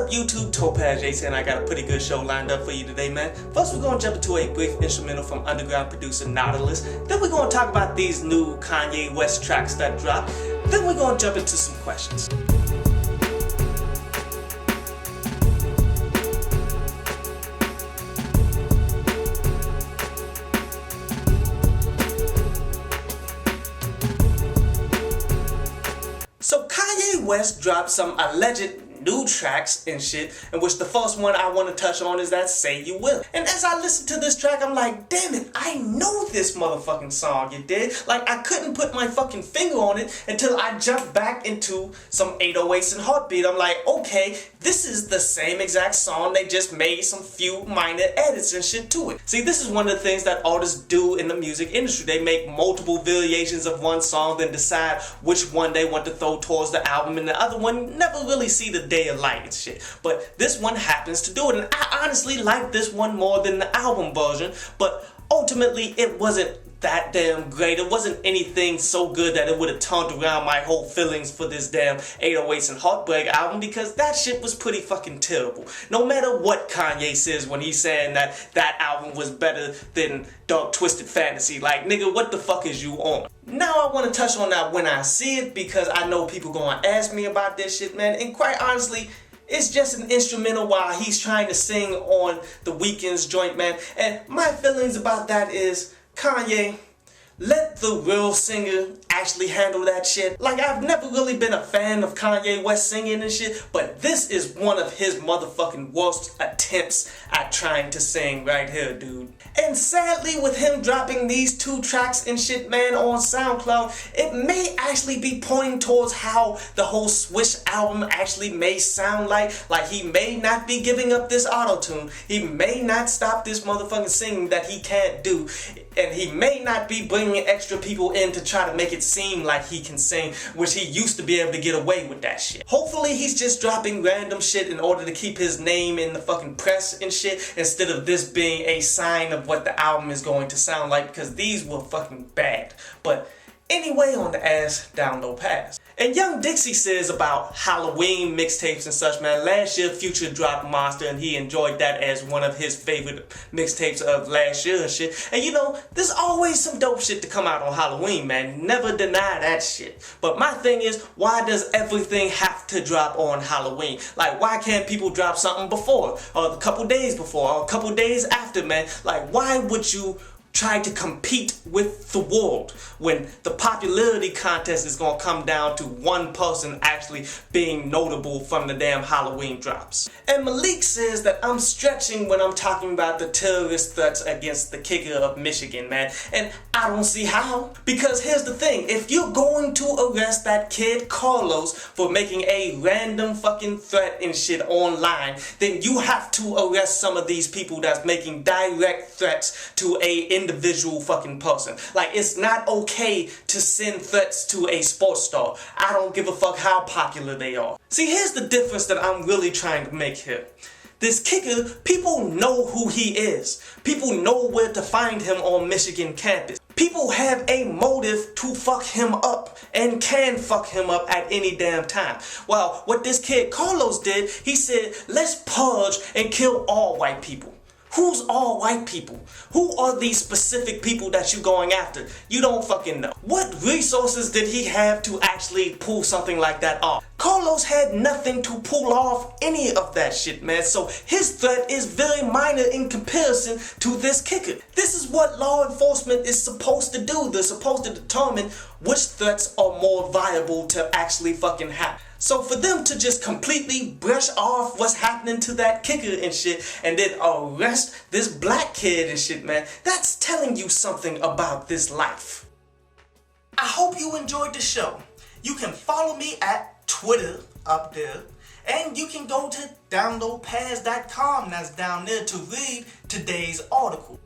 up YouTube, Topaz Jason, I got a pretty good show lined up for you today, man. First we're going to jump into a brief instrumental from underground producer Nautilus. Then we're going to talk about these new Kanye West tracks that dropped. Then we're going to jump into some questions. So Kanye West dropped some alleged new tracks and shit, in which the first one I want to touch on is that Say You Will. And as I listen to this track, I'm like, damn it, I know this motherfucking song, you did? Like, I couldn't put my fucking finger on it until I jumped back into some 808s and Heartbeat. I'm like, okay, this is the same exact song, they just made some few minor edits and shit to it. See, this is one of the things that artists do in the music industry. They make multiple variations of one song, then decide which one they want to throw towards the album, and the other one never really see the day of light and shit. But this one happens to do it, and I honestly like this one more than the album version, but ultimately it wasn't that damn great. It wasn't anything so good that it would have turned around my whole feelings for this damn 808s and Heartbreak album, because that shit was pretty fucking terrible. No matter what Kanye says when he's saying that that album was better than Dark Twisted Fantasy, like, nigga, what the fuck is you on? Now I want to touch on that when I see it, because I know people gonna ask me about this shit, man, and quite honestly, it's just an instrumental while he's trying to sing on the Weeknd's joint, man. And my feelings about that is, Kanye, let the real singer actually handle that shit. Like, I've never really been a fan of Kanye West singing and shit, but this is one of his motherfucking worst attempts at trying to sing right here, dude. And sadly, with him dropping these two tracks and shit, man, on SoundCloud, it may actually be pointing towards how the whole Swish album actually may sound like. Like, he may not be giving up this auto-tune. He may not stop this motherfucking singing that he can't do. And he may not be bringing extra people in to try to make it seem like he can sing, which he used to be able to get away with that shit. Hopefully he's just dropping random shit in order to keep his name in the fucking press and shit, instead of this being a sign of what the album is going to sound like, because these were fucking bad. But anyway, on the ass down low pass. And Young Dixie says about Halloween mixtapes and such, man. Last year Future dropped Monster, and he enjoyed that as one of his favorite mixtapes of last year and shit. And you know, there's always some dope shit to come out on Halloween, man. Never deny that shit. But my thing is, why does everything have to drop on Halloween? Like, why can't people drop something before, or a couple days before, or a couple days after, man? Like, why would you try to compete with the world when the popularity contest is gonna come down to one person actually being notable from the damn Halloween drops? And Malik says that I'm stretching when I'm talking about the terrorist threats against the kicker of Michigan, man. And I don't see how. Because here's the thing, if you're going to arrest that kid Carlos for making a random fucking threat and shit online, then you have to arrest some of these people that's making direct threats to a individual fucking person. Like, it's not okay to send threats to a sports star. I don't give a fuck how popular they are. See, here's the difference that I'm really trying to make here. This kicker, people know who he is. People know where to find him on Michigan campus. People have a motive to fuck him up and can fuck him up at any damn time. Well, what this kid Carlos did, he said, let's purge and kill all white people. Who's all white people? Who are these specific people that you're going after? You don't fucking know. What resources did he have to actually pull something like that off? Carlos had nothing to pull off any of that shit, man. So his threat is very minor in comparison to this kicker. This is what law enforcement is supposed to do. They're supposed to determine which threats are more viable to actually fucking happen. So for them to just completely brush off what's happening to that kicker and shit, and then arrest this black kid and shit, man, that's telling you something about this life. I hope you enjoyed the show. You can follow me at Twitter up there, and you can go to downloadpass.com, that's down there, to read today's article.